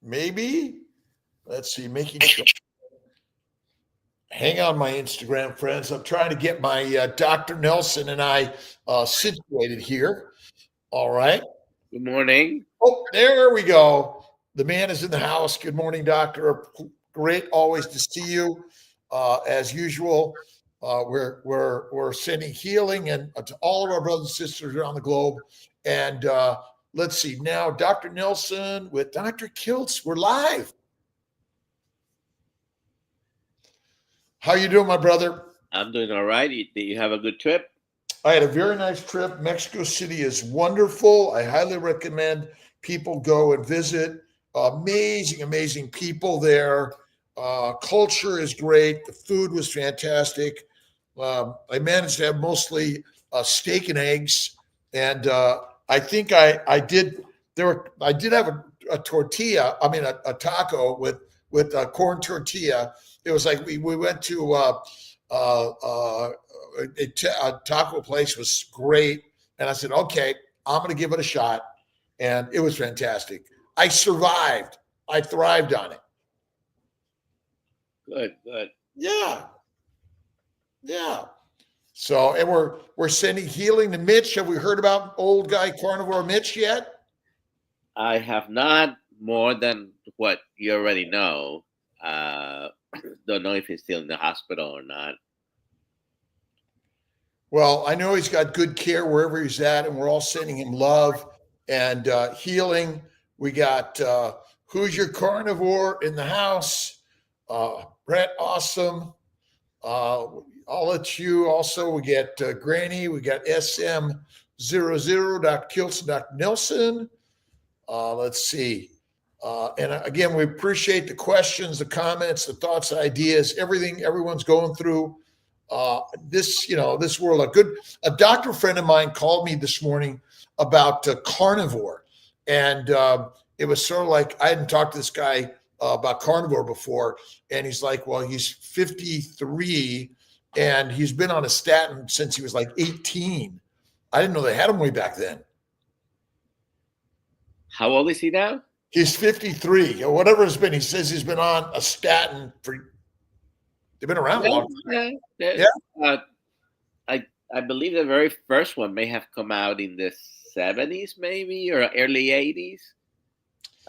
Maybe. Let's see. Making sure. Hang on, my Instagram friends. I'm trying to get my Dr. Nelson and I situated here. All right. Good morning. Oh, there we go. The man is in the house. Good morning, doctor. Great, always to see you. As usual, we're sending healing and to all of our brothers and sisters around the globe. And let's see now, Dr. Nelson with Dr. Kiltz. We're live. How you doing, my brother? I'm doing all right. Did you have a good trip? I had a very nice trip. Mexico City is wonderful. I highly recommend people go and visit. Amazing, amazing people there. Culture is great. The food was fantastic. I managed to have mostly steak and eggs, and I think I did. I did have a tortilla. I mean, a taco with a corn tortilla. It was like we went to uh, uh, a taco place was great. And I said, okay, I'm going to give it a shot. And it was fantastic. I survived. I thrived on it. Good, good. Yeah. Yeah. So, and we're sending healing to Mitch. Have we heard about old guy carnivore Mitch yet? I have not more than what you already know. Uh, don't know if he's still in the hospital or not. Well, I know he's got good care wherever he's at, and we're all sending him love and healing. We got Who's Your Carnivore in the house? Brett, awesome. I'll let you also. We get Granny, we got SM00, Dr. Kiltz, and Dr. Nelson. Let's see. And again, we appreciate the questions, the comments, the thoughts, the ideas, everything everyone's going through. This world. A doctor friend of mine called me this morning about carnivore, and it was sort of like I hadn't talked to this guy about carnivore before, and he's like, well, he's 53 and he's been on a statin since he was like 18. I didn't know they had him way back then. How old is he now? He's 53 or whatever it's been. He says he's been on a statin for. They've been around a long time. Yeah. I believe the very first one may have come out in the 70s, maybe, or early 80s.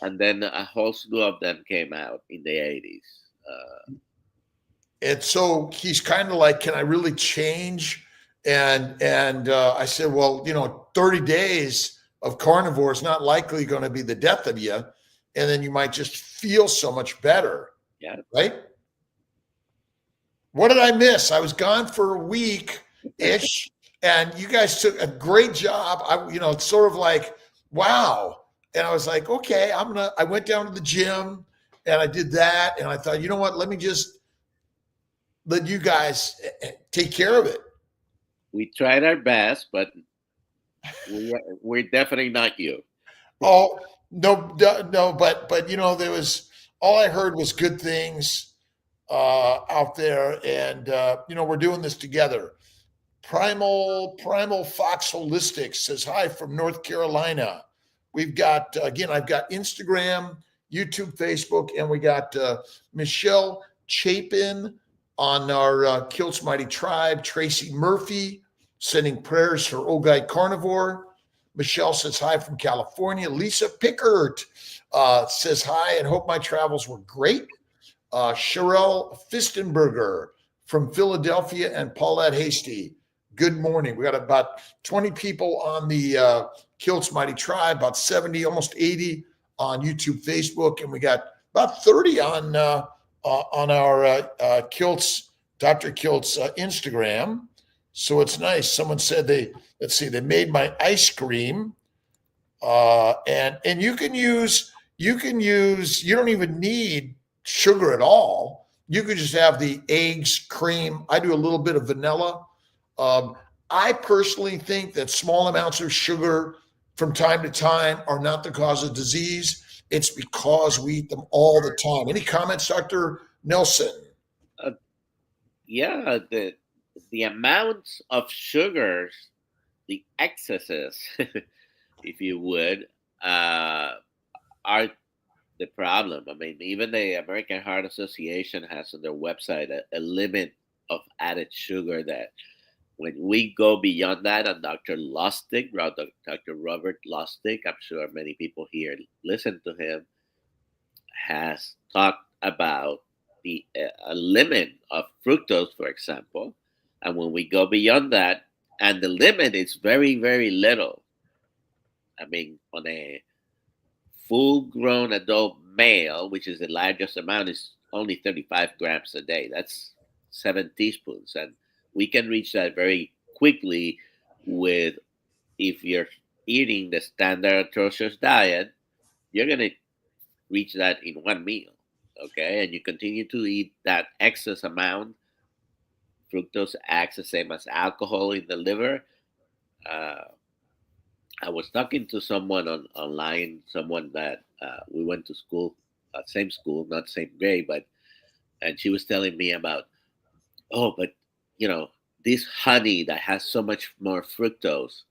And then a whole slew of them came out in the 80s. And so he's kind of like, can I really change? And I said, well, 30 days of carnivore is not likely going to be the death of you. And then you might just feel so much better. Yeah. Right? What did I miss? I was gone for a week ish, and you guys took a great job. It's sort of like, wow. And I was like, okay, I went down to the gym and I did that. And I thought, you know what? Let me just let you guys take care of it. We tried our best, but we're definitely not you. Oh, no, but there was, all I heard was good things out there, and we're doing this together. Primal Fox Holistics says hi from North Carolina. We've got I've got Instagram, YouTube, Facebook, and we got Michelle Chapin on our Kiltz Mighty Tribe. Tracy Murphy sending prayers for Old Guy Carnivore. Michelle says hi from California. Lisa Pickert says hi and hope my travels were great. Sherelle Fistenberger from Philadelphia and Paulette Hasty. Good morning. We got about 20 people on the Kiltz Mighty Tribe, about 70, almost 80 on YouTube, Facebook, and we got about 30 on our Kiltz, Dr. Kiltz Instagram. So it's nice. Someone said they made my ice cream, and you don't even need sugar at all. You could just have the eggs, cream. I do a little bit of vanilla. I personally think that small amounts of sugar from time to time are not the cause of disease. It's because we eat them all the time. Any comments, Dr. Nelson? Yeah, the amounts of sugars, the excesses, if you would, are the problem. I mean, even the American Heart Association has on their website a limit of added sugar that when we go beyond that, and Dr. Lustig, Dr. Robert Lustig, I'm sure many people here listen to him, has talked about the a limit of fructose, for example, and when we go beyond that, and the limit is very, very little. I mean, on a full-grown adult male, which is the largest amount, is only 35 grams a day. That's 7 teaspoons, and we can reach that very quickly with if you're eating the standard atrocious diet, you're gonna reach that in one meal. Okay, and you continue to eat that excess amount. Fructose acts the same as alcohol in the liver. Uh, I was talking to someone online, someone that we went to school, same school, not same grade, but and she was telling me about, oh, but you know, this honey that has so much more fructose.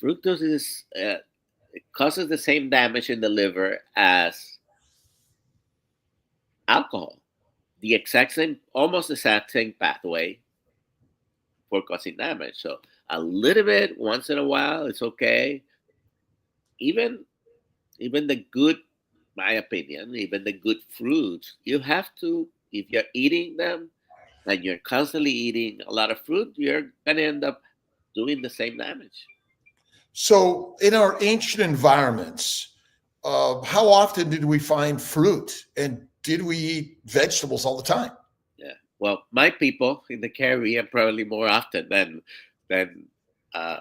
Fructose is it causes the same damage in the liver as alcohol. The exact same, almost the exact same pathway for causing damage. So a little bit once in a while, it's okay. Even even the good, my opinion, even the good fruits, you have to, if you're eating them and you're constantly eating a lot of fruit, you're gonna end up doing the same damage. So, in our ancient environments, how often did we find fruit, and did we eat vegetables all the time? Yeah. Well, my people in the Caribbean probably more often than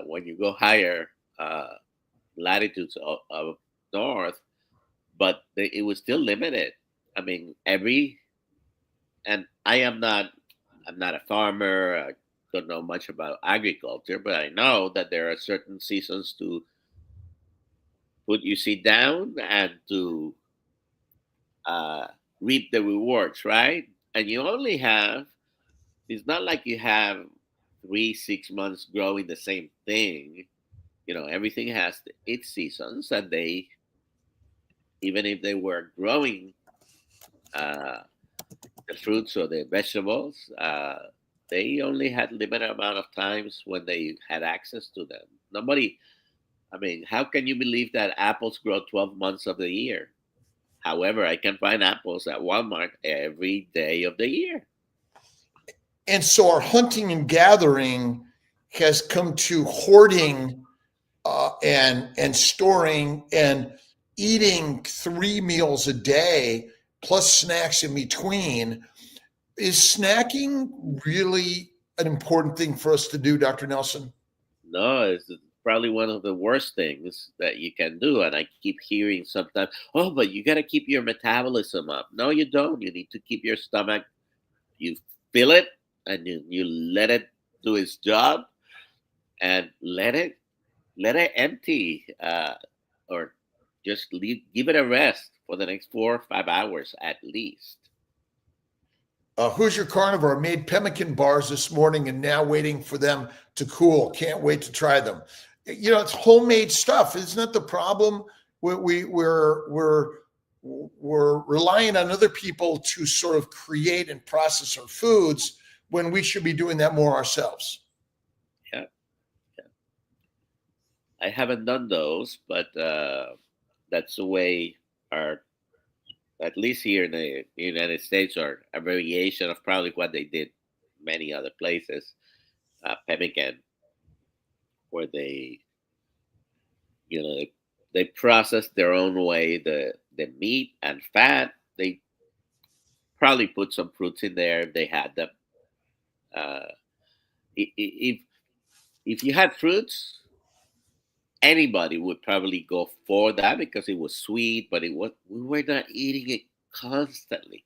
when you go higher latitudes of north, but it was still limited. I mean, and I'm not a farmer. I don't know much about agriculture, but I know that there are certain seasons to put your seed down and to uh, reap the rewards, right? And you only have, it's not like you have 3 6 months growing the same thing. You know, everything has its seasons, and they, even if they were growing uh, the fruits or the vegetables, they only had limited amount of times when they had access to them. Nobody, I mean, how can you believe that apples grow 12 months of the year? However, I can find apples at Walmart every day of the year. And so, our hunting and gathering has come to hoarding and storing and eating 3 meals a day plus snacks in between. Is snacking really an important thing for us to do, Dr. Nelson? No, it's probably one of the worst things that you can do. And I keep hearing sometimes, oh, but you got to keep your metabolism up. No, you don't. You need to keep your stomach, you fill it and you let it do its job and let it empty or just give it a rest for the next 4 or 5 hours at least. Who's Your Carnivore made pemmican bars this morning and now waiting for them to cool. Can't wait to try them. You know, it's homemade stuff. Isn't that the problem? We're relying on other people to sort of create and process our foods when we should be doing that more ourselves. Yeah, yeah. I haven't done those, but that's the way our, at least here in the United States, or a variation of probably what they did many other places, pemmican, where they, you know, they process their own way the meat and fat. They probably put some fruits in there if they had them. Uh, if if you had fruits, anybody would probably go for that because it was sweet, but it was, we were not eating it constantly.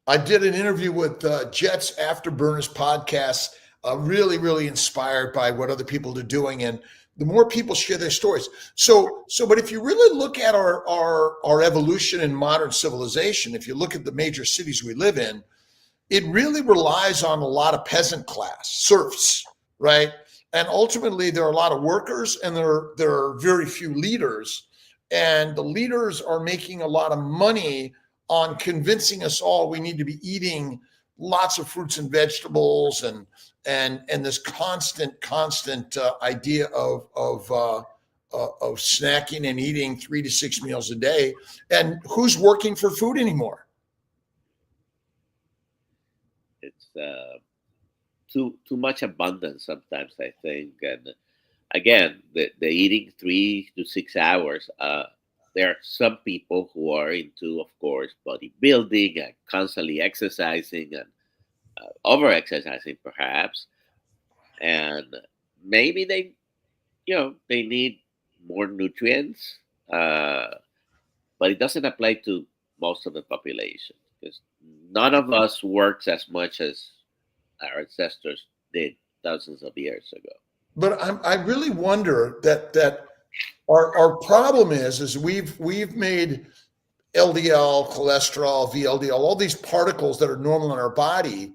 I did an interview with Jets Afterburners podcast. Really, really inspired by what other people are doing, and the more people share their stories. But if you really look at our evolution in modern civilization, if you look at the major cities we live in, it really relies on a lot of peasant class, serfs, right? And ultimately, there are a lot of workers, and there are very few leaders. and the leaders are making a lot of money on convincing us all we need to be eating lots of fruits and vegetables and this constant idea of snacking and eating 3 to 6 meals a day. And who's working for food anymore? It's too much abundance sometimes, I think. And again, the eating 3 to 6 hours. There are some people who are into, of course, bodybuilding and constantly exercising and over exercising, perhaps, and maybe they need more nutrients, but it doesn't apply to most of the population because none of us works as much as our ancestors did thousands of years ago. But I really wonder that our problem is we've made LDL, cholesterol, VLDL, all these particles that are normal in our body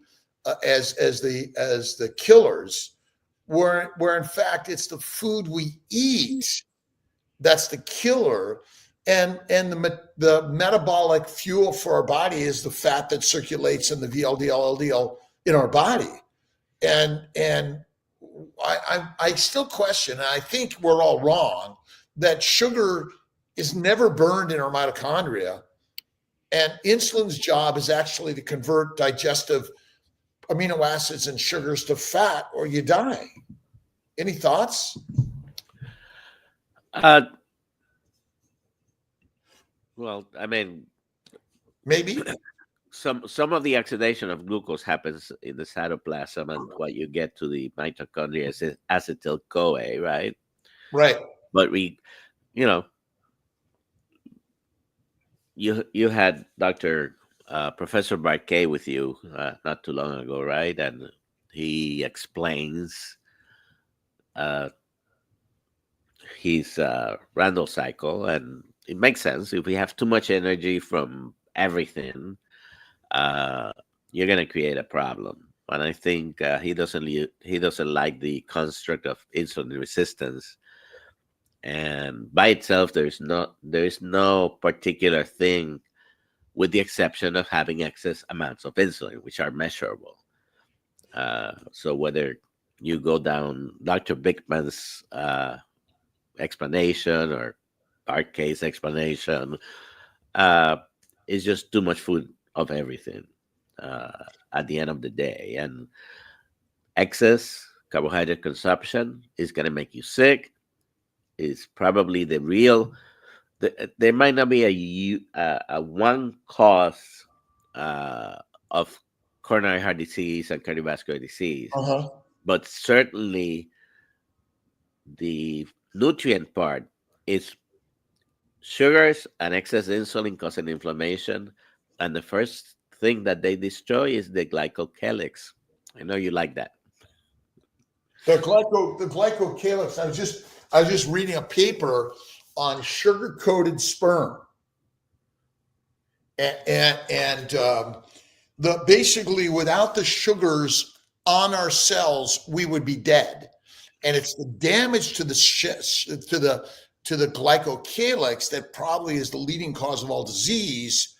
as the killers, where in fact it's the food we eat that's the killer, and the metabolic fuel for our body is the fat that circulates in the VLDL, LDL in our body, and I still question, and I think we're all wrong, that sugar is never burned in our mitochondria. And insulin's job is actually to convert digestive amino acids and sugars to fat, or you die. Any thoughts? Uh, well, I mean, Maybe. some of the oxidation of glucose happens in the cytoplasm, and what you get to the mitochondria is acetyl CoA, right? Right. But you know, you had Dr. Professor Barquet with you not too long ago, right? And he explains uh, his Randall cycle, and it makes sense. If we have too much energy from everything, uh, you're gonna create a problem. And I think he doesn't like the construct of insulin resistance. And by itself, there is no particular thing, with the exception of having excess amounts of insulin, which are measurable. So whether you go down Dr. Bickman's explanation or Barquet's explanation, uh, it's just too much food of everything at the end of the day. And excess carbohydrate consumption is going to make you sick. Is probably the real. There might not be a one cause of coronary heart disease and cardiovascular disease, Uh-huh. but certainly the nutrient part is sugars and excess insulin causing inflammation. And the first thing that they destroy is the glycocalyx. I know you like that. The glycocalyx. I was just reading a paper on sugar coated sperm, and the basically without the sugars on our cells, we would be dead. And it's the damage to the glycocalyx that probably is the leading cause of all disease.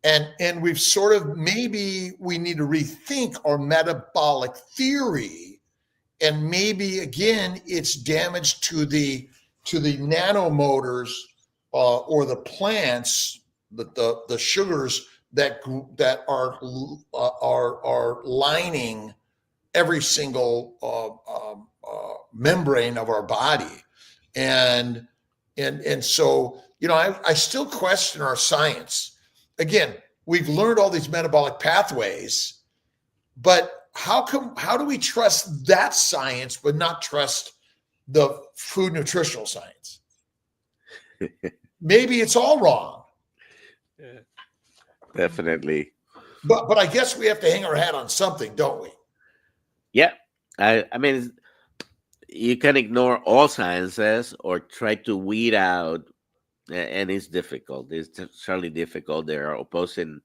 And we've sort of, maybe we need to rethink our metabolic theory, and maybe again it's damage to the nanomotors or the plants, the sugars that are lining every single membrane of our body. And so, I still question our science. Again, we've learned all these metabolic pathways, but how do we trust that science but not trust the food nutritional science? Maybe it's all wrong. Yeah, definitely. But I guess we have to hang our hat on something, don't we? Yeah. I mean, you can ignore all sciences or try to weed out, and it's difficult. It's certainly difficult. There are opposing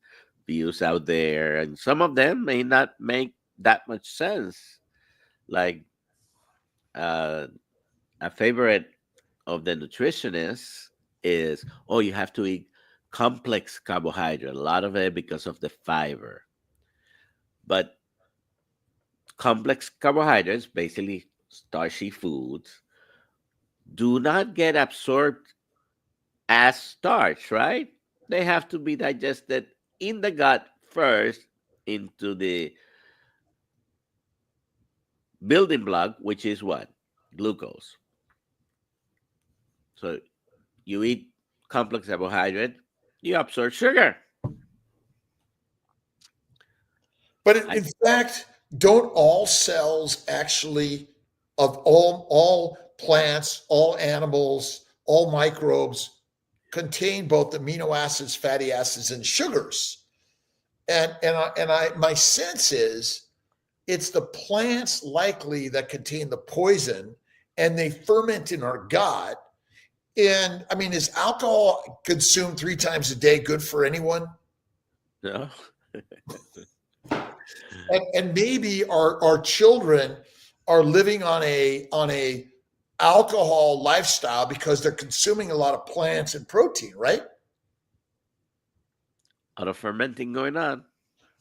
views out there, and some of them may not make that much sense. Like uh, a favorite of the nutritionists is, oh, you have to eat complex carbohydrate, a lot of it because of the fiber. But complex carbohydrates, basically starchy foods, do not get absorbed as starch, right? They have to be digested in the gut first into the building block, which is what? Glucose. So you eat complex carbohydrate, you absorb sugar. But I, in fact, don't all cells actually, of all plants, all animals, all microbes, contain both amino acids, fatty acids, and sugars? And my sense is it's the plants likely that contain the poison, and they ferment in our gut. And I mean, is alcohol consumed 3 times a day good for anyone? no. And maybe our children are living on a alcohol lifestyle because they're consuming a lot of plants and protein, right? A lot of fermenting going on.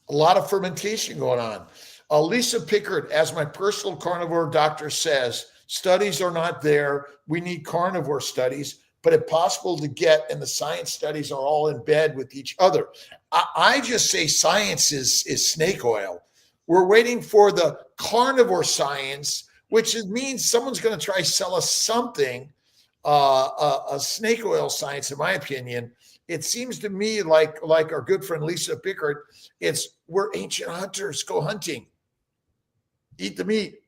A lot of fermentation going on. Lisa Pickard, as my personal carnivore doctor says, studies are not there. We need carnivore studies, but it's possible to get, and the science studies are all in bed with each other. I just say science is snake oil. We're waiting for the carnivore science, which means someone's going to try to sell us something, a snake oil science, in my opinion. It seems to me like our good friend Lisa Pickard, we're ancient hunters, go hunting, eat the meat.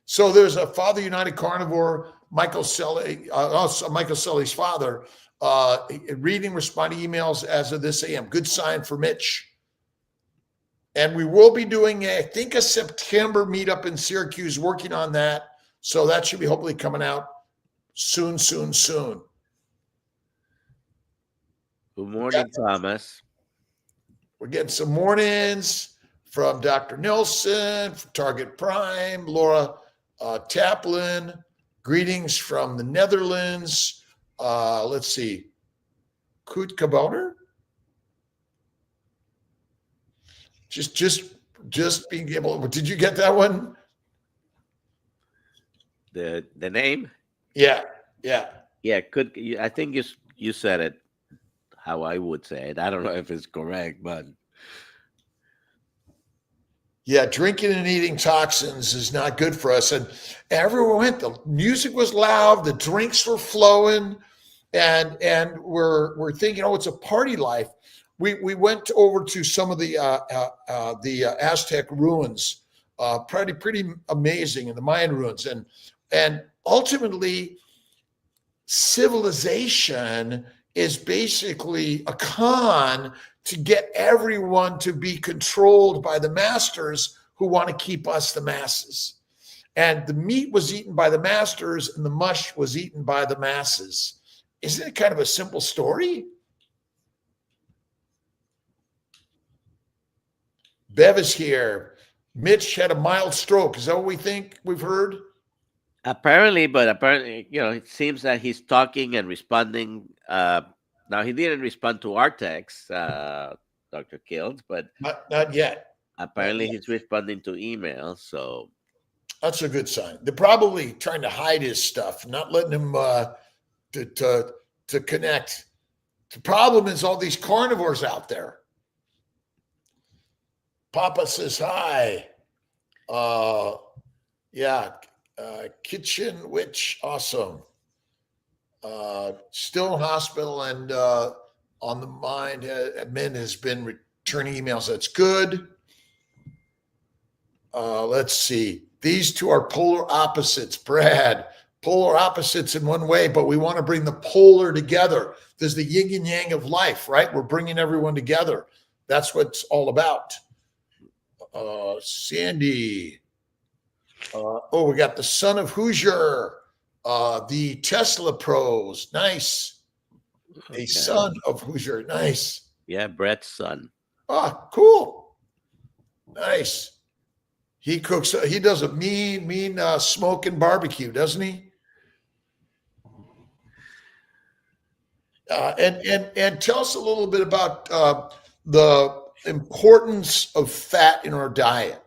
So there's a Father United Carnivore, Michael Sully's father, reading, responding emails as of this AM. Good sign for Mitch. And we will be doing, I think, a September meetup in Syracuse, working on that. So that should be hopefully coming out soon. Good morning, Thomas. We're getting some mornings from Dr. Nilsson, from Target Prime, Laura Taplin. Greetings from the Netherlands. Let's see. Kut Kaboner? Just being able. Did you get that one? The name? Yeah. Yeah, could I think you said it how I would say it. I don't know if it's correct, but Yeah, drinking and eating toxins is not good for us. And everyone went. The music was loud, the drinks were flowing, and we're thinking, oh, it's a party life. We went over to some of the Aztec ruins, pretty amazing, in the Mayan ruins, and ultimately civilization is basically a con to get everyone to be controlled by the masters who want to keep us the masses. And the meat was eaten by the masters and the mush was eaten by the masses. Isn't it kind of a simple story? Bev is here. Mitch had a mild stroke. Is that what we've heard? apparently, it seems that he's talking and responding. Now he didn't respond to our text, Dr. Kiltz, but Not yet. apparently he's responding to emails. So That's a good sign. They're probably trying to hide his stuff, not letting him to connect. The problem is all these carnivores out there. Papa says hi. Yeah, kitchen witch, awesome. Still in hospital and on the mind. Admin has been returning emails. That's good. Let's see. These two are polar opposites, Brad. Polar opposites in one way, but we want to bring the polar together. There's the yin and yang of life, right? We're bringing everyone together. That's what it's all about. Sandy. We got the son of Hoosier. The Tesla pros. Nice. A son of Hoosier. Nice. Yeah, Brett's son. Cool. Nice. He cooks. He does a mean smoking barbecue, doesn't he? And tell us a little bit about the importance of fat in our diet.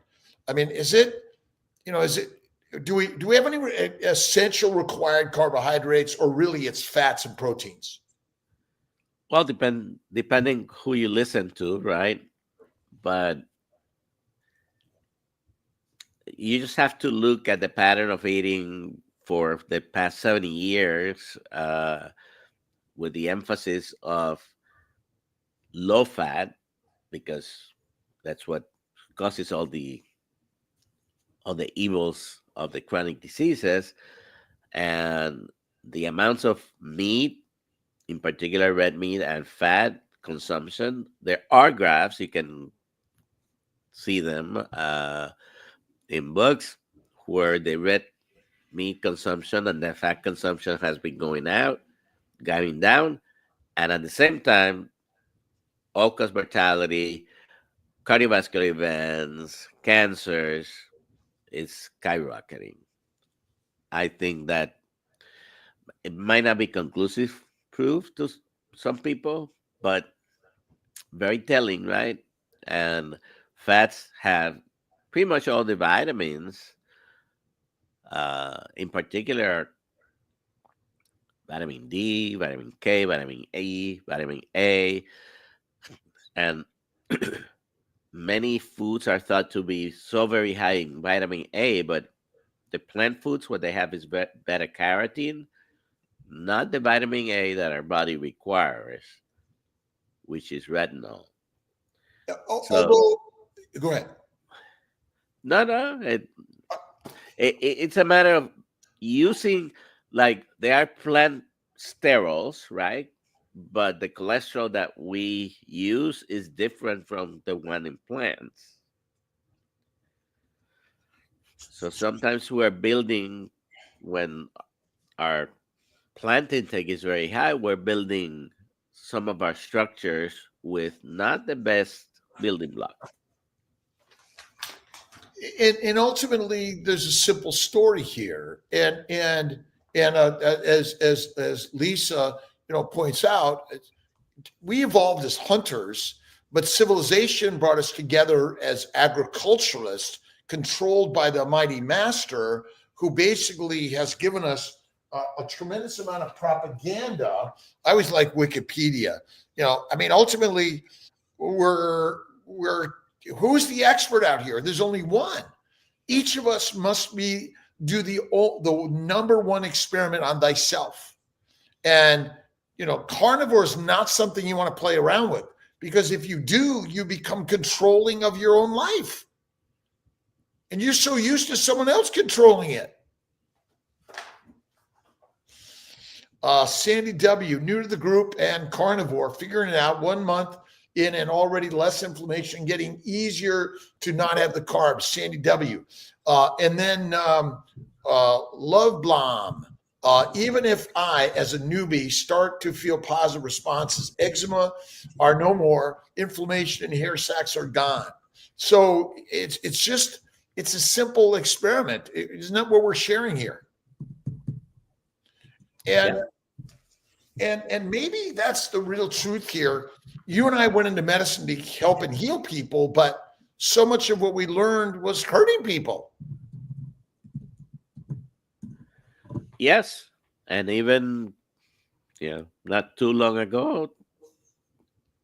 I mean, is it do we have any essential required carbohydrates, or really it's fats and proteins? Well, depending who you listen to, right? But you just have to look at the pattern of eating for the past 70 years, with the emphasis of low fat, because that's what causes all the evils of the chronic diseases, and the amounts of meat, in particular red meat, and fat consumption. There are graphs, you can see them in books, where the red meat consumption and the fat consumption has been going down, and at the same time, all cause mortality, cardiovascular events, cancers is skyrocketing. I think that it might not be conclusive proof to some people, but very telling, right? And fats have pretty much all the vitamins, in particular vitamin D, vitamin K, vitamin E, vitamin A, and many foods are thought to be so very high in vitamin A, but the plant foods, what they have is beta carotene, not the vitamin A that our body requires, which is retinol. So Although, go ahead. no, it's a matter of using, like, they are plant sterols, right? But the cholesterol that we use is different from the one in plants. So sometimes we're building, when our plant intake is very high, we're building some of our structures with not the best building block. And ultimately, there's a simple story here, as Lisa points out, we evolved as hunters, but civilization brought us together as agriculturalists, controlled by the mighty master, who basically has given us a tremendous amount of propaganda. I always like Wikipedia. I mean, ultimately, we're who's the expert out here? There's only one. Each of us must do the number one experiment on thyself. And carnivore is not something you want to play around with, because if you do, you become controlling of your own life. And you're so used to someone else controlling it. Sandy W., new to the group and carnivore, figuring it out 1 month in, and already less inflammation, getting easier to not have the carbs. Sandy W. And then Love Blom. Even if I, as a newbie, start to feel positive responses, eczema are no more, inflammation and hair sacs are gone. So it's a simple experiment. Isn't that what we're sharing here? And Yeah. and maybe that's the real truth here. You and I went into medicine to help and heal people, but so much of what we learned was hurting people. Yes. And even, not too long ago,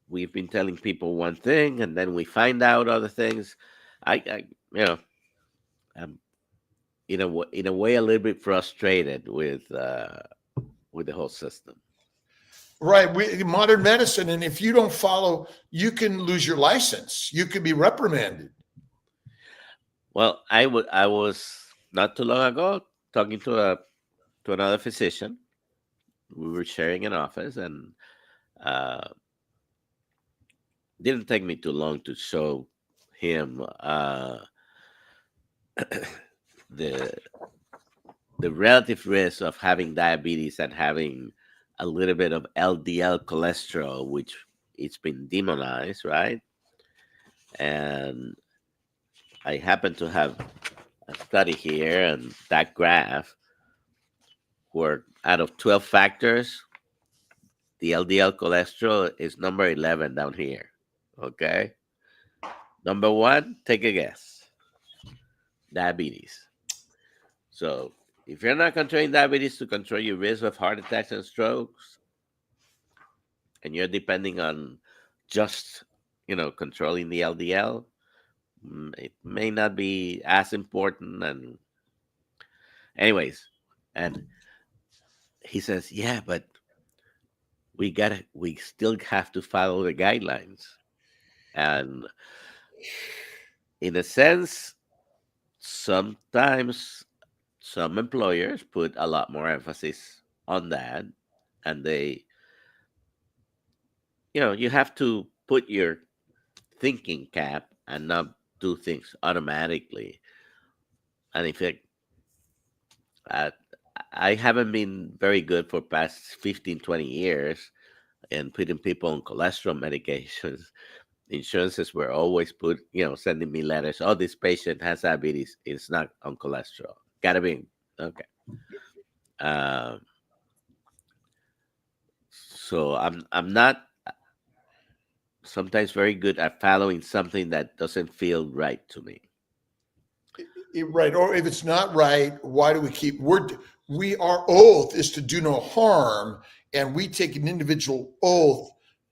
we've been telling people one thing, and then we find out other things. I'm in a way a little bit frustrated with the whole system. Right. Modern medicine. And if you don't follow, you can lose your license. You could be reprimanded. Well, I was not too long ago talking to another physician. We were sharing an office, and didn't take me too long to show him the relative risk of having diabetes and having a little bit of LDL cholesterol, which it's been demonized, right? And I happen to have a study here, and that graph, where out of 12 factors, the LDL cholesterol is number 11 down here. Okay. Number one, take a guess. Diabetes. So if you're not controlling diabetes to control your risk of heart attacks and strokes, and you're depending on just, controlling the LDL, it may not be as important. And anyways, and he says, yeah, but we still have to follow the guidelines. And in a sense, sometimes some employers put a lot more emphasis on that, and you have to put your thinking cap and not do things automatically. And in fact, uh, I haven't been very good for past 15, 20 years in putting people on cholesterol medications. Insurances were always sending me letters. Oh, this patient has diabetes. It's not on cholesterol. Gotta be okay. Um, so I'm not sometimes very good at following something that doesn't feel right to me. Right. Or if it's not right, why do we keep our oath is to do no harm, and we take an individual oath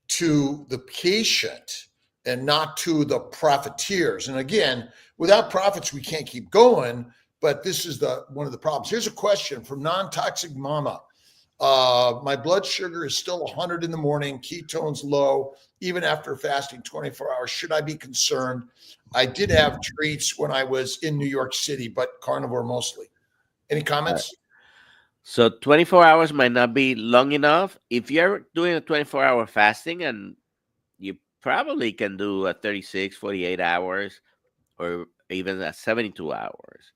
to the patient and not to the profiteers. And again, without profits, we can't keep going. But this is one of the problems. Here's a question from Non-Toxic Mama. My blood sugar is still 100 in the morning, ketones low, even after fasting 24 hours. Should I be concerned? I did have treats when I was in New York City, but carnivore mostly. Any comments? So 24 hours might not be long enough. If you're doing a 24-hour fasting, and you probably can do a 36, 48 hours, or even a 72 hours.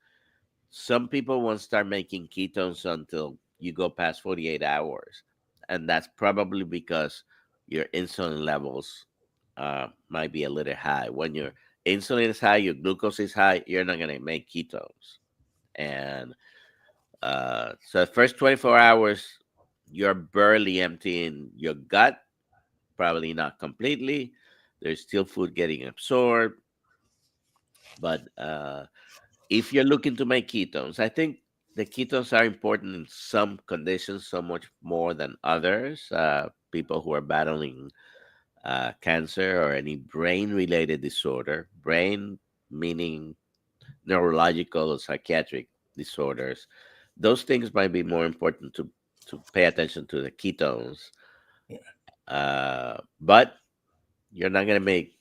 Some people won't start making ketones until you go past 48 hours. And that's probably because your insulin levels might be a little high. When your insulin is high, your glucose is high, you're not going to make ketones. And so the first 24 hours, you're barely emptying your gut, probably not completely. There's still food getting absorbed. But if you're looking to make ketones, I think the ketones are important in some conditions, so much more than others. People who are battling cancer or any brain-related disorder, brain meaning neurological or psychiatric disorders, those things might be more important to pay attention to the ketones. But you're not going to make,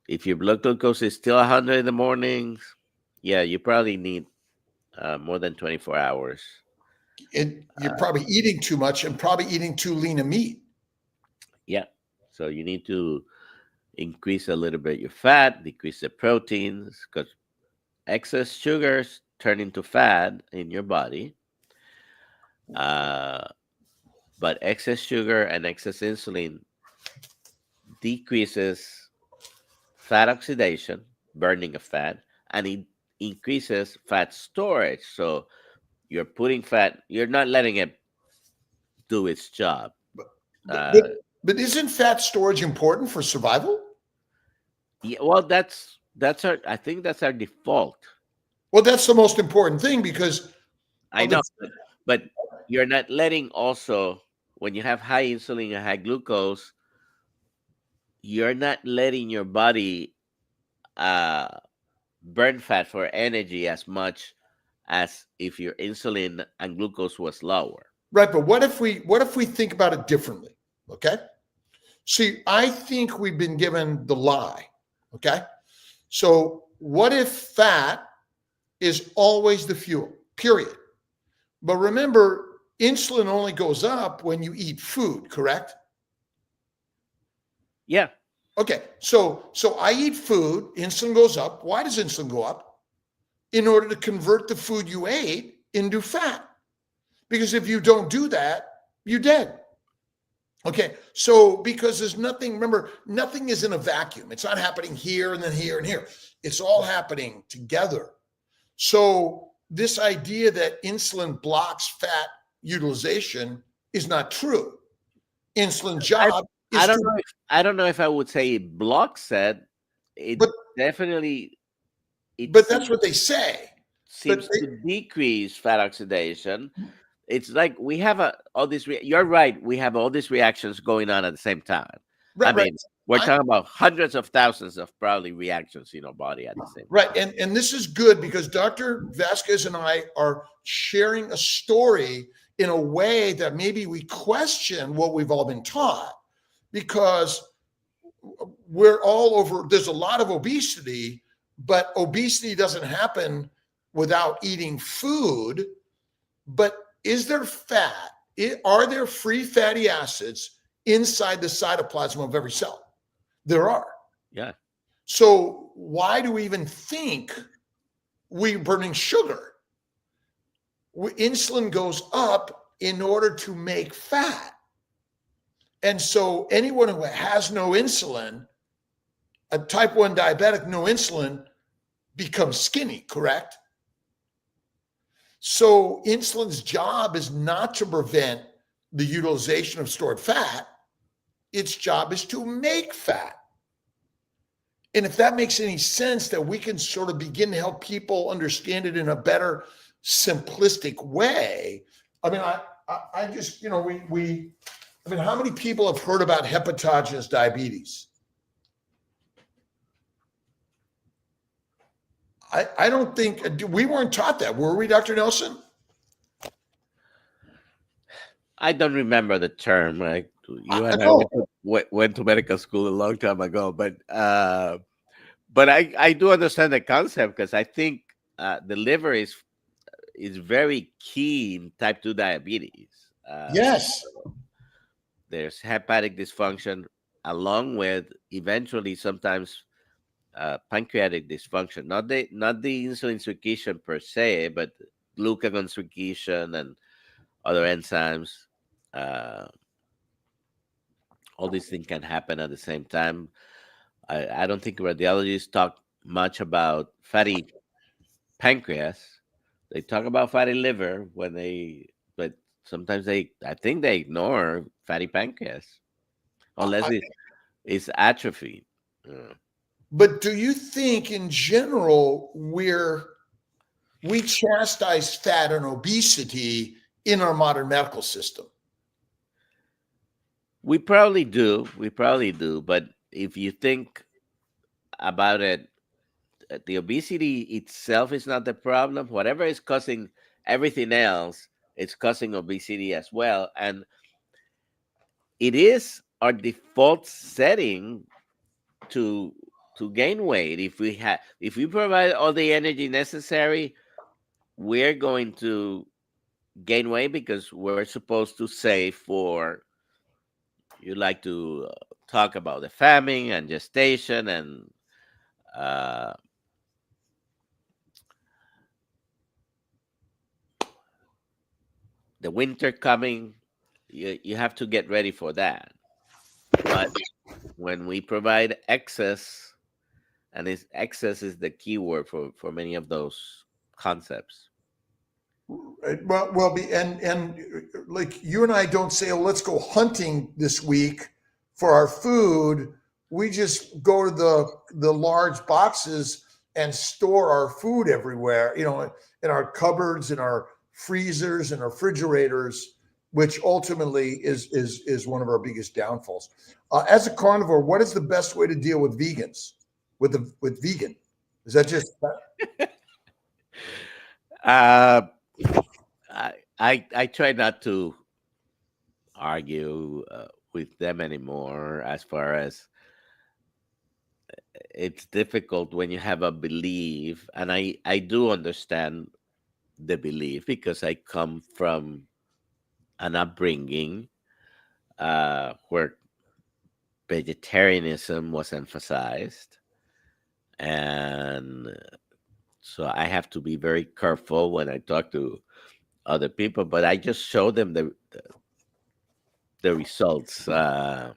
if your blood glucose is still 100 in the mornings, yeah, you probably need more than 24 hours. And you're probably eating too much and probably eating too lean a meat. Yeah. So you need to increase a little bit your fat, decrease the proteins, because excess sugars turn into fat in your body. But excess sugar and excess insulin decreases fat oxidation, burning of fat, and it increases fat storage. So you're putting fat, you're not letting it do its job. But isn't fat storage important for survival? Yeah, well, that's I think that's our default. Well, that's the most important thing because I know, but you're not letting also, when you have high insulin and high glucose, you're not letting your body burn fat for energy as much as if your insulin and glucose was lower. Right, but what if we think about it differently? Okay. See, I think we've been given the lie. Okay. So what if fat is always the fuel, period? But remember, insulin only goes up when you eat food, correct? Yeah. Okay. So I eat food, insulin goes up. Why does insulin go up? In order to convert the food you ate into fat. Because if you don't do that, you're dead. Okay, so because there's nothing, remember, nothing is in a vacuum. It's not happening here and then here and here. It's all happening together. So this idea that insulin blocks fat, utilization is not true. Insulin I job I is don't to, know. I don't know if I would say it blocks it. It but definitely it but that's what they say. But seems to decrease fat oxidation. It's like we have all these. You're right. We have all these reactions going on at the same time. I right, right. mean, we're I, talking about hundreds of thousands of probably reactions in our body at the same right. time. And this is good because Dr. Vasquez and I are sharing a story in a way that maybe we question what we've all been taught because we're all over, there's a lot of obesity, but obesity doesn't happen without eating food. But is there fat? Are there free fatty acids inside the cytoplasm of every cell? There are. Yeah. So why do we even think we're burning sugar? Insulin goes up in order to make fat. And so anyone who has no insulin, a type 1 diabetic, no insulin, becomes skinny, correct? So insulin's job is not to prevent the utilization of stored fat. Its job is to make fat. And if that makes any sense, that we can sort of begin to help people understand it in a better, simplistic way. I mean, I just, you know, I mean, how many people have heard about hepatogenous diabetes? I don't think we weren't taught that, were we, Dr. Nelson? I don't remember the term. Like you and I know. went to medical school a long time ago, but I do understand the concept because I think the liver is very key in type 2 diabetes. Yes. There's hepatic dysfunction along with eventually sometimes pancreatic dysfunction. Not the insulin secretion per se, but glucagon secretion and other enzymes. Uh, all these things can happen at the same time. I don't think radiologists talk much about fatty pancreas. They talk about fatty liver but sometimes I think they ignore fatty pancreas unless it's atrophy. But do you think in general we chastise fat and obesity in our modern medical system? We probably do. We probably do. But if you think about it, the obesity itself is not the problem. Whatever is causing everything else, it's causing obesity as well. And it is our default setting to gain weight. If we provide all the energy necessary, we're going to gain weight because we're supposed to save for, you like to talk about the famine and gestation and uh, the winter coming. You have to get ready for that. But when we provide excess, and excess is the key word for many of those concepts. And like you and I don't say, oh, let's go hunting this week for our food. We just go to the large boxes and store our food everywhere, you know, in our cupboards, in our freezers, and our refrigerators, which ultimately is one of our biggest downfalls. As a carnivore, what is the best way to deal with vegans? With vegan, is that just Uh, I try not to argue with them anymore. As far as it's difficult when you have a belief, and I do understand the belief because I come from an upbringing where vegetarianism was emphasized, and so I have to be very careful when I talk to other people. But I just show them the results. and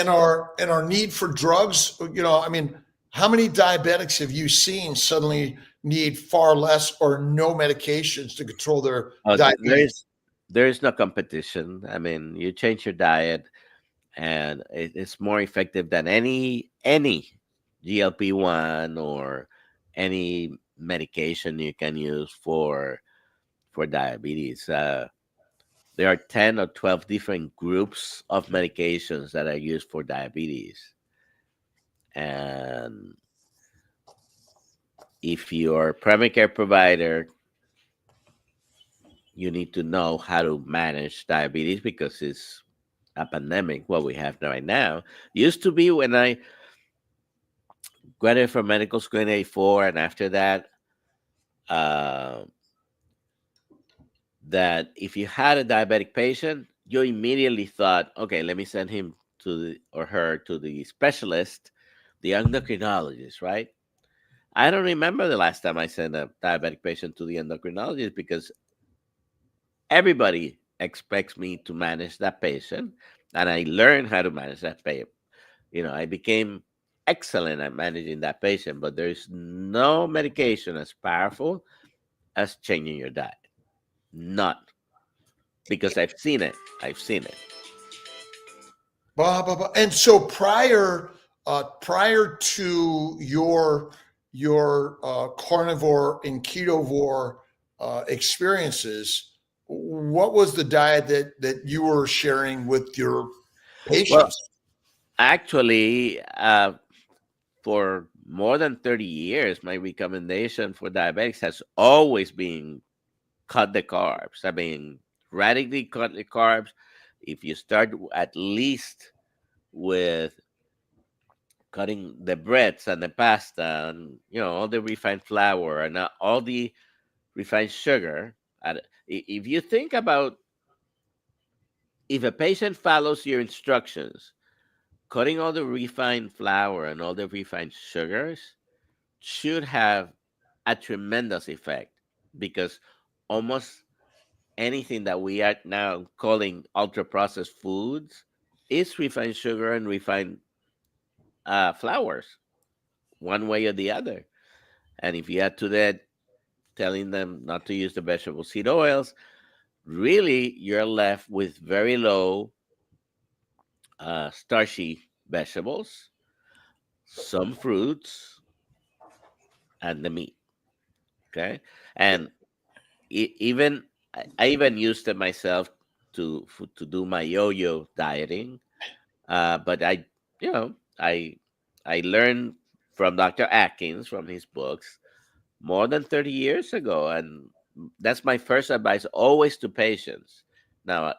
our need for drugs? You know, I mean, how many diabetics have you seen suddenly need far less or no medications to control their diabetes? There is no competition. I mean, you change your diet, and it's more effective than any GLP-1 or any medication you can use for diabetes. There are 10 or 12 different groups of medications that are used for diabetes. And if your primary care provider, you need to know how to manage diabetes because it's a pandemic, what we have right now. Used to be when I graduated from medical school in 84, and after that, uh, that if you had a diabetic patient, you immediately thought, okay, let me send him or her to the specialist, the endocrinologist, right? I don't remember the last time I sent a diabetic patient to the endocrinologist because everybody expects me to manage that patient, and I learned how to manage that patient. I became excellent at managing that patient, but there's no medication as powerful as changing your diet. Not because I've seen it. I've seen it. Blah, blah, blah. And so prior to your carnivore and ketovore experiences, what was the diet that you were sharing with your Well, patients? actually, for more than 30 years, my recommendation for diabetics has always been cut the carbs. I mean, radically cut the carbs. If you start at least with cutting the breads and the pasta and all the refined flour and all the refined sugar, if you think about, if a patient follows your instructions, cutting all the refined flour and all the refined sugars should have a tremendous effect, because almost anything that we are now calling ultra processed foods is refined sugar and refined flours, one way or the other. And if you add to that telling them not to use the vegetable seed oils, really you're left with very low starchy vegetables, some fruits, and the meat. Okay, and even I even used it myself to do my yo-yo dieting. But you know, I I learned from Dr. Atkins from his books more than 30 years ago, and that's my first advice always to patients. Now,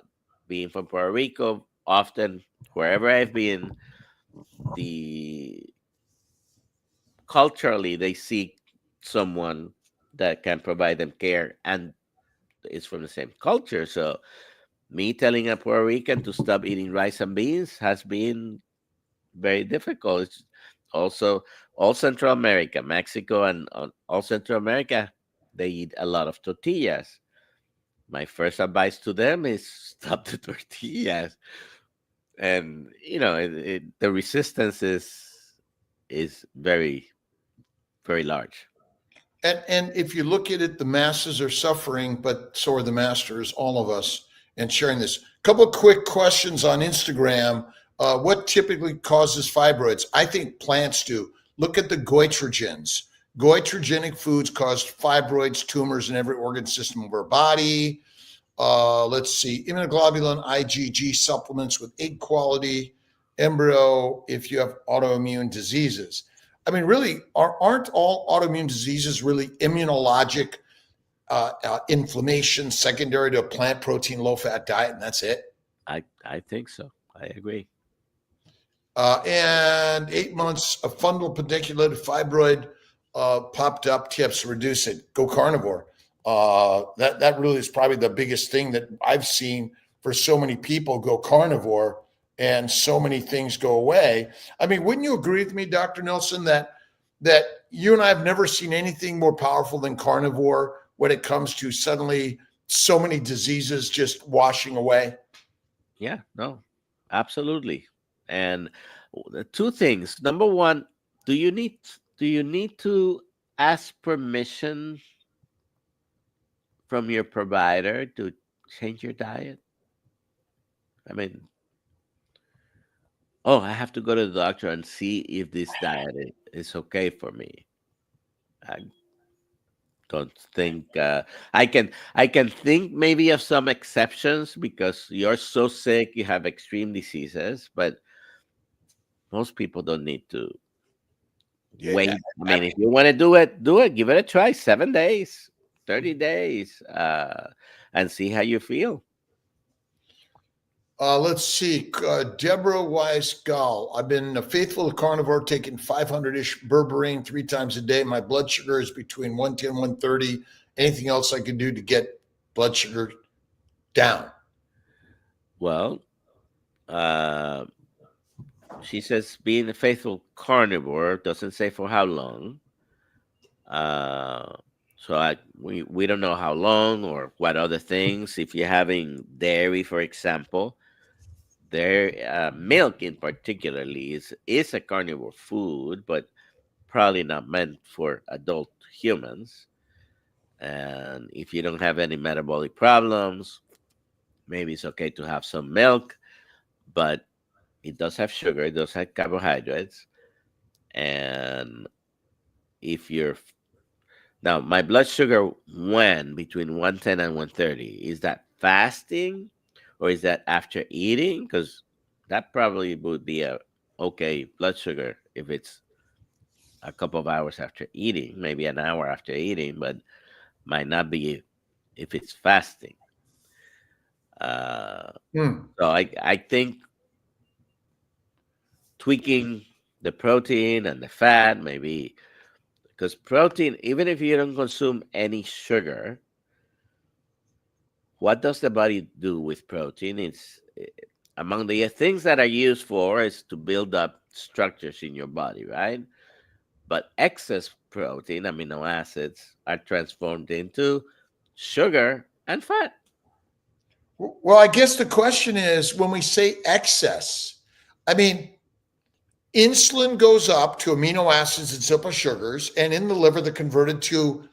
being from Puerto Rico, often wherever I've been, the culturally they seek someone that can provide them care and is from the same culture. So me telling a Puerto Rican to stop eating rice and beans has been very difficult. It's also all Central America, Mexico, and all Central America, they eat a lot of tortillas. My first advice to them is stop the tortillas, and the resistance is very very large. And if you look at it, the masses are suffering, but so are the masters, all of us, and sharing this. Couple of quick questions on Instagram. What typically causes fibroids? I think plants do. Look at the goitrogens. Goitrogenic foods cause fibroids, tumors in every organ system of our body. Let's see, immunoglobulin IgG supplements with egg quality embryo if you have autoimmune diseases. I mean, really, aren't all autoimmune diseases really immunologic inflammation secondary to a plant protein low fat diet, and that's it? I think so. I agree. And 8 months of fundal pedunculated fibroid popped up. Tips to reduce it. Go carnivore. That really is probably the biggest thing that I've seen for so many people go carnivore, and so many things go away. I mean, wouldn't you agree with me, Dr. Nelson, that you and I have never seen anything more powerful than carnivore when it comes to suddenly so many diseases just washing away? Yeah, no, absolutely. And the two things. Number one, Do you need do you need to ask permission from your provider to change your diet? I mean, oh, I have to go to the doctor and see if this diet is okay for me. I don't think I can think maybe of some exceptions because you're so sick, you have extreme diseases, but most people don't need to Yeah. wait. I mean, if you want to do it, do it. Give it a try. 7 days, 30 days, and see how you feel. Let's see. Deborah Weiss Gall. I've been a faithful carnivore, taking 500-ish berberine 3 times a day. My blood sugar is between 110 and 130. Anything else I can do to get blood sugar down? Well, uh, she says being a faithful carnivore doesn't say for how long. Uh, so we don't know how long or what other things. If you're having dairy, for example, their milk in particularly is a carnivore food, but probably not meant for adult humans. And if you don't have any metabolic problems, maybe it's okay to have some milk, but it does have sugar, it does have carbohydrates. And if you're now, my blood sugar went between 110 and 130. Is that fasting or is that after eating? Because that probably would be a okay blood sugar if it's a couple of hours after eating, maybe an hour after eating, but might not be if it's fasting. Uh, Hmm. so I think tweaking the protein and the fat, maybe because protein, even if you don't consume any sugar, what does the body do with protein? It's among the things that are used for is to build up structures in your body, right? But excess protein, amino acids, are transformed into sugar and fat. Well, I guess the question is when we say excess, I mean, insulin goes up to amino acids and simple sugars, and in the liver, they're converted to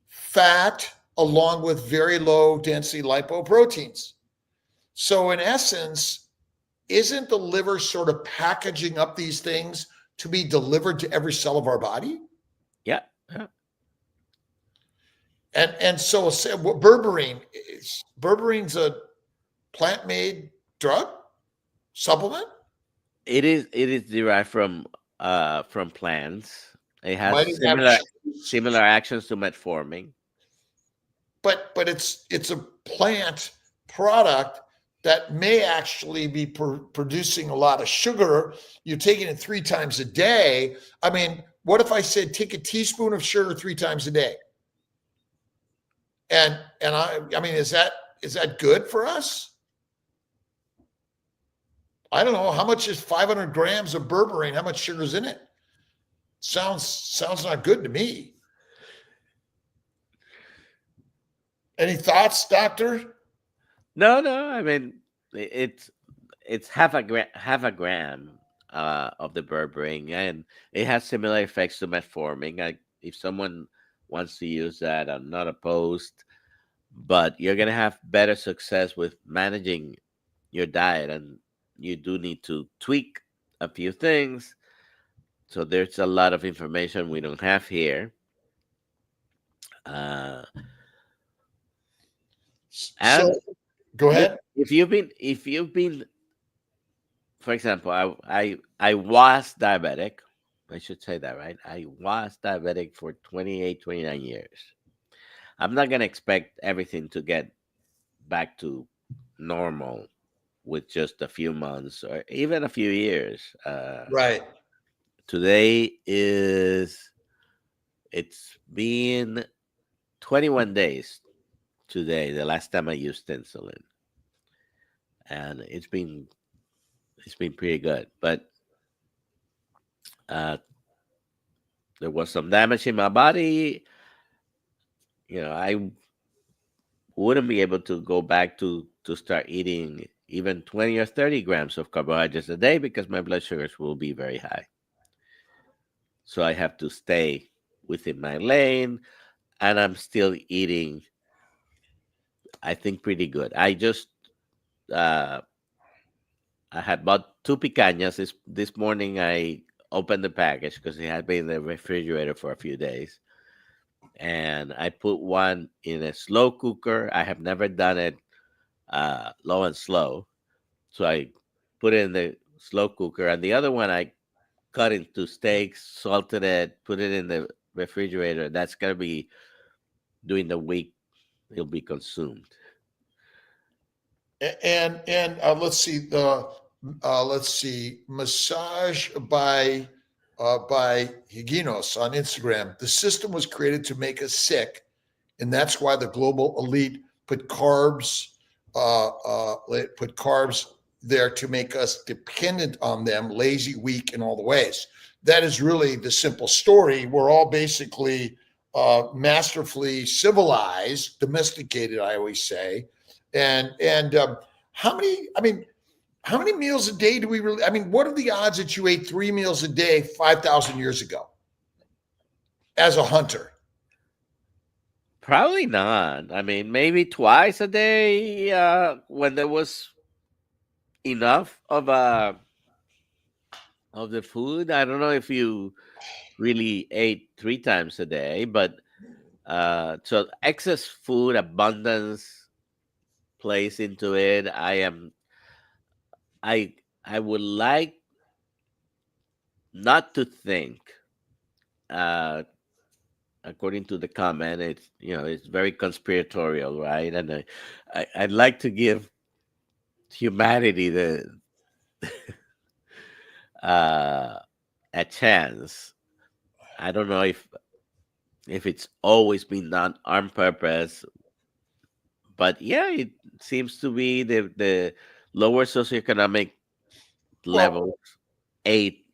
fat along with very low density lipoproteins. So, in essence, isn't the liver sort of packaging up these things to be delivered to every cell of our body? Yeah, yeah. And so berberine's a plant made drug supplement. It is derived from plants. It has Might it have similar actions to metformin. but it's a plant product that may actually be producing a lot of sugar. You're taking it 3 times a day. I mean, what if I said take a teaspoon of sugar 3 times a day? And I mean, is that good for us? I don't know. How much is 500 grams of berberine? How much sugar's in it? Sounds not good to me. Any thoughts, doctor? No, no. I mean, it's half a gram of the berberine, and it has similar effects to metformin. If someone wants to use that, I'm not opposed, but you're gonna have better success with managing your diet, and you do need to tweak a few things. So there's a lot of information we don't have here. Uh, and So go if, ahead. if you've been, for example, I was diabetic. I should say that, right? I was diabetic for 28, 29 years. I'm not gonna expect everything to get back to normal with just a few months or even a few years. Right. Today is it's been 21 days today, the last time I used insulin, and it's been pretty good. But uh, there was some damage in my body. I wouldn't be able to go back to start eating even 20 or 30 grams of carbohydrates a day because my blood sugars will be very high. so I have to stay within my lane, and I'm still eating, I think, pretty good. Uh, I had bought two picanhas this morning. I opened the package because it had been in the refrigerator for a few days, and I put one in a slow cooker. I have never done it low and slow, so I put it in the slow cooker, and the other one I cut into steaks, salted it, put it in the refrigerator. That's gonna be during the week. It'll be consumed. And let's see, massage by Higinos on Instagram. The system was created to make us sick, and that's why the global elite put carbs there to make us dependent on them, lazy, weak in all the ways. That is really the simple story. We're all basically masterfully civilized, domesticated, I always say. And how many? I mean, how many meals a day do we really? I mean, what are the odds that you ate 3 meals a day 5,000 years ago as a hunter? Probably not. I mean, maybe twice a day when there was enough of the food. I don't know if you really ate three times a day, but so excess food abundance plays into it. I would like not to think, uh according to the comment, it's, it's very conspiratorial, right? And I'd like to give humanity the uh a chance. I don't know if it's always been done on purpose, but yeah, it seems to be the lower socioeconomic Well, levels ate.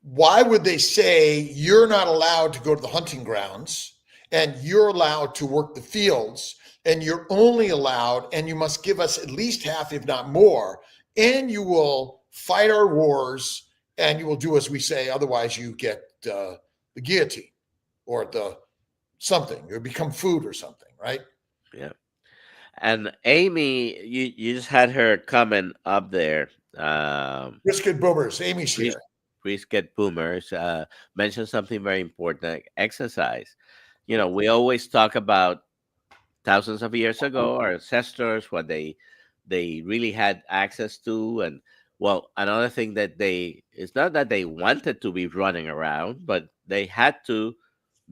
why would they say you're not allowed to go to the hunting grounds and you're allowed to work the fields and you're only allowed and you must give us at least half, if not more, and you will fight our wars and you will do as we say, otherwise you get the guillotine or the something, or become food or something, right? Yeah. And Amy, you just had her comment up there. Brisket boomers, Amy's Bris- here. Brisket boomers mentioned something very important, like exercise. We always talk about thousands of years ago, our ancestors, what they really had access to. And well, another thing that it's not that they wanted to be running around, but they had to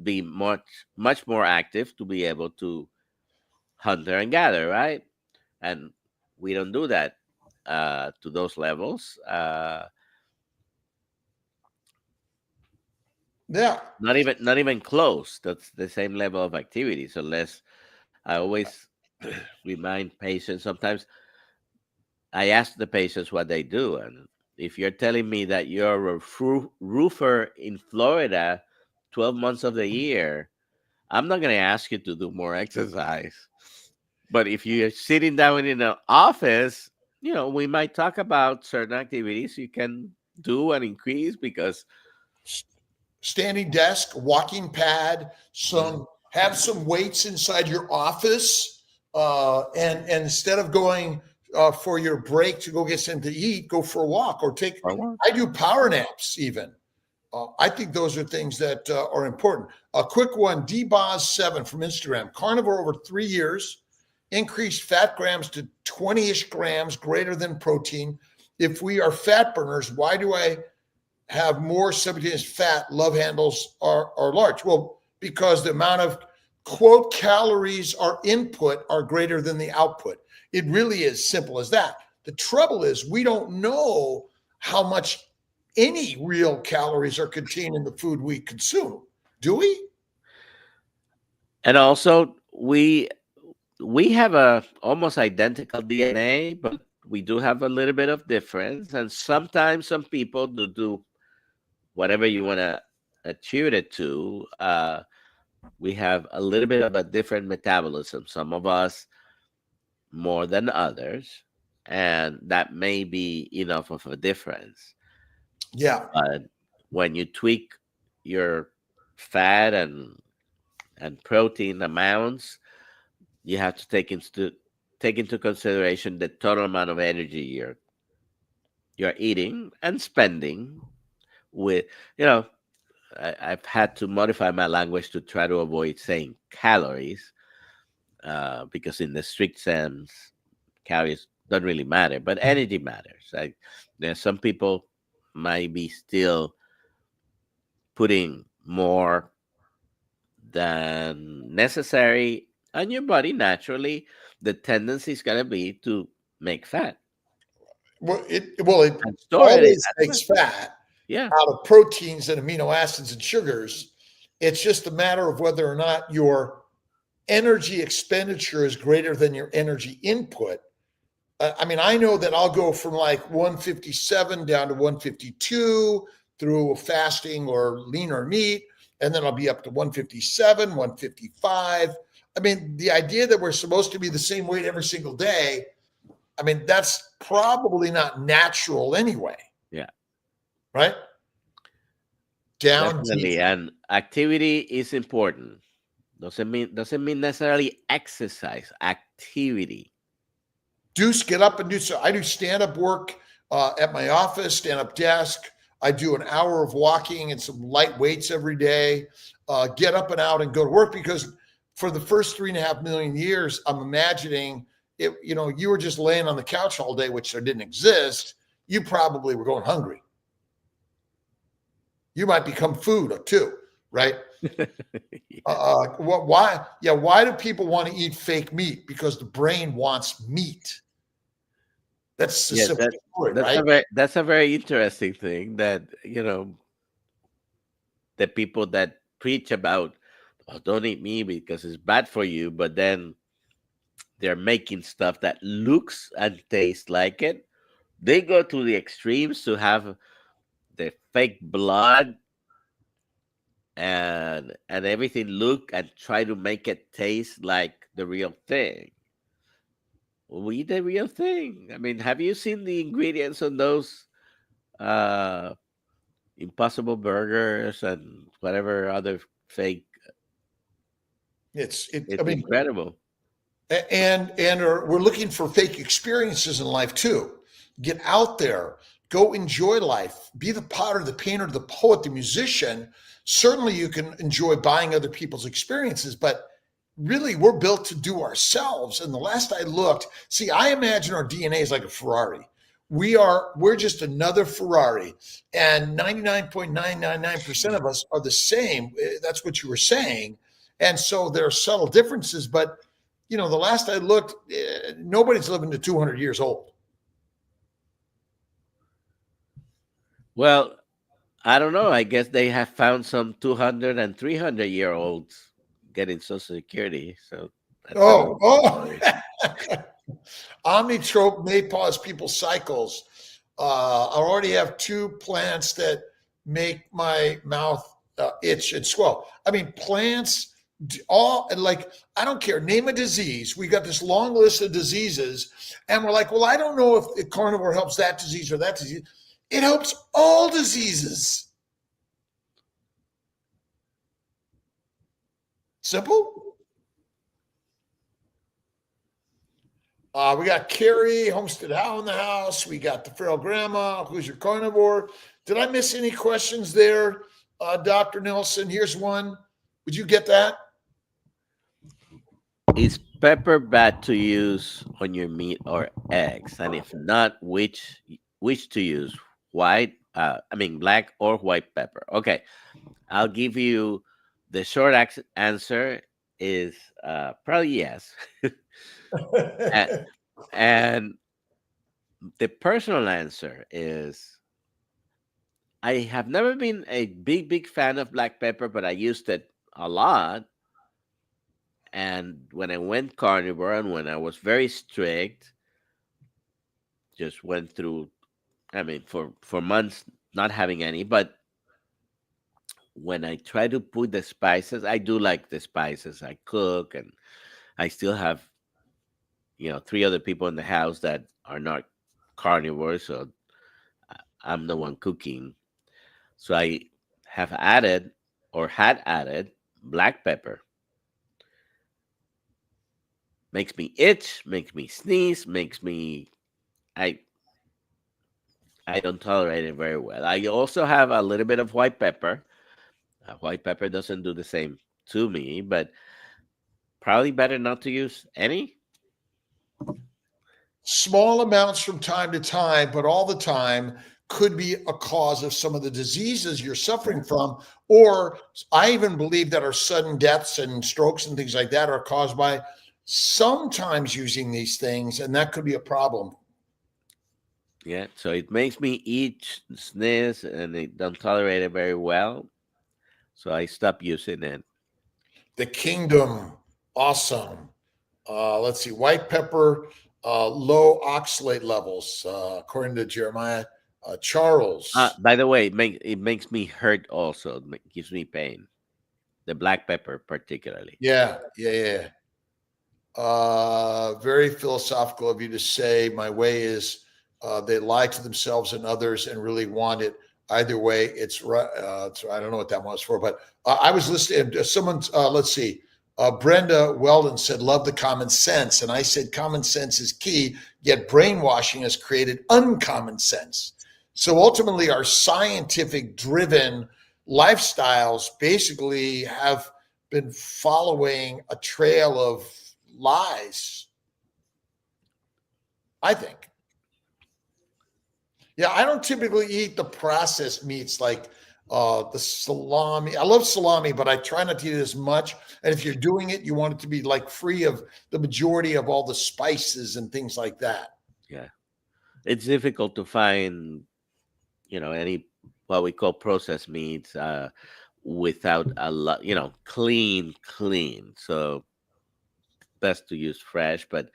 be much more active to be able to hunter and gather, right? And we don't do that to those levels. Yeah. Not even close. That's the same level of activity. So less. I always remind patients. Sometimes I ask the patients what they do, and if you're telling me that you're a roofer in Florida, 12 months of the year, I'm not going to ask you to do more exercise. But if you're sitting down in an office, we might talk about certain activities you can do and increase because. Standing desk, walking pad, Mhm. have some weights inside your office, and instead of going for your break to go get something to eat, go for a walk or take. Or what? I do power naps even. I think those are things that are important. A quick one, DBoz7 from Instagram. Carnivore over 3 years, increased fat grams to 20-ish grams greater than protein. If we are fat burners, why do I have more subcutaneous fat? Love handles are large. Well, because the amount of quote calories our input are greater than the output. It really is simple as that. The trouble is we don't know how much any real calories are contained in the food we consume. Do we? And also, we have a almost identical DNA, but we do have a little bit of difference. And sometimes some people do whatever you want to attribute it to. We have a little bit of a different metabolism. Some of us more than others, and that may be enough of a difference. Yeah. But when you tweak your fat and protein amounts, you have to take into consideration the total amount of energy you're eating and spending with, you know, I've had to modify my language to try to avoid saying calories, because in the strict sense, calories don't really matter, but energy matters. Like, there's some people might be still putting more than necessary on your body. Naturally, the tendency is gonna be to make fat Well, it and store it always as makes fat. fat Yeah. out of proteins and amino acids and sugars. It's just a matter of whether or not your energy expenditure is greater than your energy input. I mean, I know that I'll go from like 157 down to 152 through fasting or leaner meat, and then I'll be up to 157, 155. I mean, the idea that we're supposed to be the same weight every single day, I mean, that's probably not natural anyway, Yeah. right? Down deep. Definitely. And activity is important. Doesn't mean necessarily exercise. Activity. Get up and do so. I do stand up work at my office, stand up desk. I do an hour of walking and some light weights every day. Get up and out and go to work because for the first 3.5 million years, I'm imagining it. You know, you were just laying on the couch all day, which there didn't exist. You probably were going hungry. You might become food too, right? Yeah. Why? Yeah. Why do people want to eat fake meat? Because the brain wants meat. That's the Yeah, simple story, that's right? a very interesting thing that, the people that preach about, oh, don't eat meat because it's bad for you, but then they're making stuff that looks and tastes like it. They go to the extremes to have the fake blood and everything look and try to make it taste like the real thing. We the real thing. I mean, have you seen the ingredients on those uh impossible burgers and whatever other fake? I It's mean, incredible. we're looking for fake experiences in life too. Get out there, go enjoy life, be the potter, the painter, the poet, the musician. Certainly, you can enjoy buying other people's experiences, but really, we're built to do ourselves. And the last I looked, see, I imagine our DNA is like a Ferrari. We're just another Ferrari, and 99.999% of us are the same. That's what you were saying. And so there are subtle differences, but the last I looked, nobody's living to 200 years old. Well, I don't know. I guess they have found some 200 and 300-year olds getting Social Security. So that's another Oh. story. Omnitrope may pause people's cycles. I already have two plants that make my mouth itch and swell. I mean, plants, all like, I don't care. Name a disease. We got this long list of diseases, and we're like, well, I don't know if carnivore helps that disease or that disease. It helps all diseases. Simple. We got Carrie, Homestead Howe in the house. We got the feral grandma. Who's your carnivore? Did I miss any questions there, Dr. Nelson? Here's one. Would you get that? Is pepper bad to use on your meat or eggs? And if not, which to use? White, black or white pepper. Okay, I'll give you the short answer is probably yes. and, and the personal answer is I have never been a big fan of black pepper, but I used it a lot. And when I went carnivore and when I was very strict, just went through, for months not having any. But when I try to put the spices, I do like the spices. I cook, and I still have, three other people in the house that are not carnivores. So I'm the one cooking. So I have added or had added black pepper. Makes me itch, makes me sneeze, makes me I I don't tolerate it very well. I also have a little bit of white pepper. White pepper doesn't do the same to me, but probably better not to use any. Small amounts from time to time, but all the time could be a cause of some of the diseases you're suffering from. Or I even believe that our sudden deaths and strokes and things like that are caused by sometimes using these things, and that could be a problem. Yeah, so it makes me itch, sneeze, and I don't tolerate it very well. So I stopped using it. The kingdom, awesome. Let's see, white pepper, low oxalate levels, according to Jeremiah. Charles, By the way, it makes me hurt also. Gives me pain. The black pepper, particularly. yeah, yeah, yeah. Very philosophical of you to say my way is they lie to themselves and others and really want it. Either way, it's right. I don't know what that was for, but I was listening to someone. Let's see. Brenda Weldon said, "Love the common sense," and I said, "Common sense is key." Yet brainwashing has created uncommon sense. So ultimately, our scientific-driven lifestyles basically have been following a trail of lies, I think. Yeah, I don't typically eat the processed meats like the salami. I love salami, but I try not to eat it as much. And if you're doing it, you want it to be like free of the majority of all the spices and things like that. Yeah, it's difficult to find, any what we call processed meats without a lot, clean. So best to use fresh, but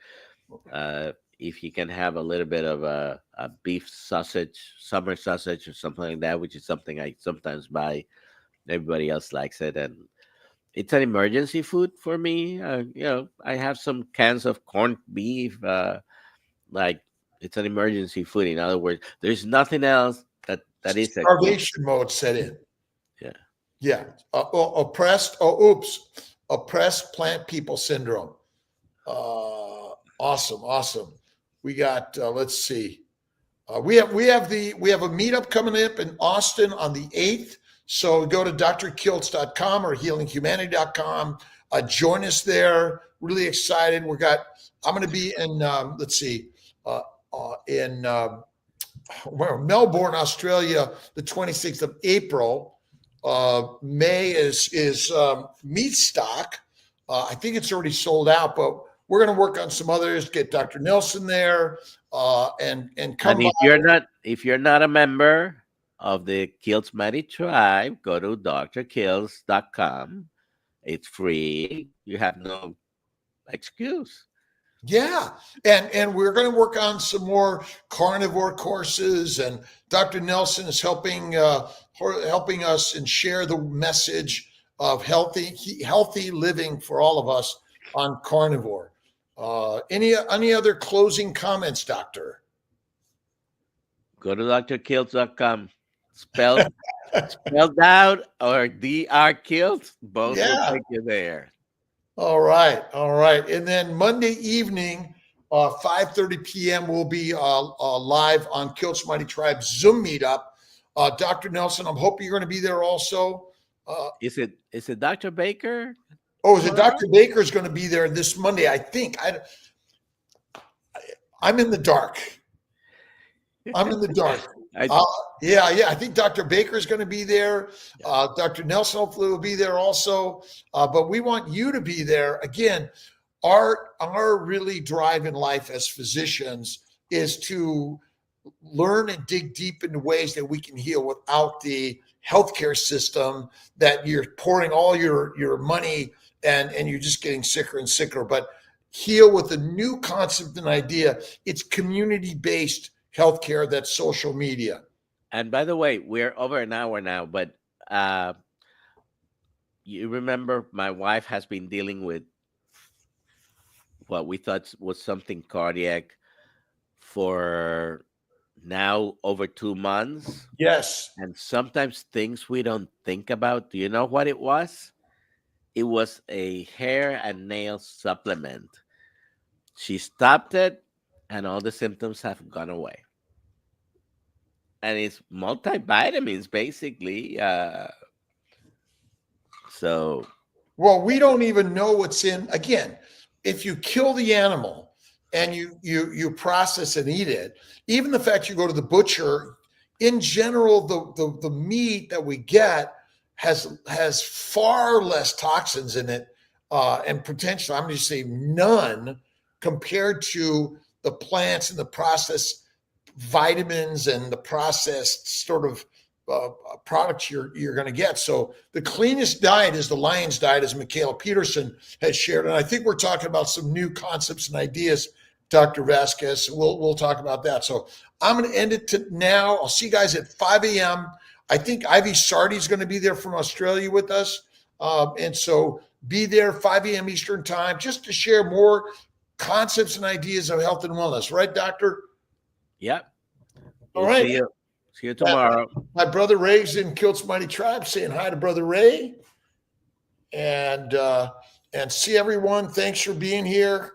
uh, if you can have a little bit of a beef sausage, summer sausage, or something like that, which is something I sometimes buy. Everybody else likes it, and it's an emergency food for me. I have some cans of corned beef. Like it's an emergency food. In other words, there's nothing else that is a quick. Starvation mode set in. Yeah. Yeah. Oppressed. Oh, oops. Oppressed plant people syndrome. Awesome. Awesome. We got, let's see. We have a meetup coming up in Austin on the 8th. So go to drkiltz.com or healinghumanity.com. Join us there. Really excited. I'm going to be in, let's see, in Melbourne, Australia, the 26th of April. May is meat stock. I think it's already sold out, but we're going to work on some others. Get Dr. Nelson there, and come And by. if you're not a member of the Kiltz Mighty Tribe, go to drkills.com. It's free. You have no excuse. Yeah, and we're going to work on some more carnivore courses, and Dr. Nelson is helping us and share the message of healthy living for all of us on carnivore. Any other closing comments, Doctor? Go to drkills.com. Spelled spelled out or drkills. Both will Yeah. take you there. All right, all right. And then Monday evening, 5:30 p.m. we'll be live on Kiltz Mighty Tribe Zoom meetup. Dr. Nelson, I'm hoping you're going to be there also. Uh, Is it Dr. Baker oh, is it tomorrow? Dr. Baker is going to be there this Monday? I think I'm in the dark. I'm in the dark. I, Uh, yeah. I think Dr. Baker is going to be there. Dr. Nelson hopefully will be there also. But we want you to be there. Again, our really drive in life as physicians is to learn and dig deep into ways that we can heal without the healthcare system that you're pouring all your money and you're just getting sicker and sicker. But heal with a new concept and idea. It's community based healthcare that's social media. and by the way, we're over an hour now, but uh, you remember my wife has been dealing with what we thought was something cardiac for now over 2 months. Yes. And sometimes things we don't think about. Do you know what it was? It was a hair and nail supplement. She stopped it, and all the symptoms have gone away. And it's multivitamins, basically. So, Well, we don't even know what's in. Again, if you kill the animal and you process and eat it, even the fact you go to the butcher, in general, the meat that we get has far less toxins in it, and potentially, I'm just saying none compared to the plants and the processed vitamins and the processed sort of products you're going to get. So the cleanest diet is the Lion's diet, as Michaela Peterson has shared, and I think we're talking about some new concepts and ideas, Dr. Vasquez. We'll talk about that. So I'm going to end it now. I'll see you guys at 5 a.m. I think Ivy Sardi is going to be there from Australia with us, and so be there 5 a.m. Eastern time just to share more concepts and ideas of health and wellness. Right, Doctor? yep. All We'll right. See you tomorrow. My brother Ray's in Kiltz Mighty Tribe, saying hi to Brother Ray. And see everyone. Thanks for being here.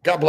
God bless.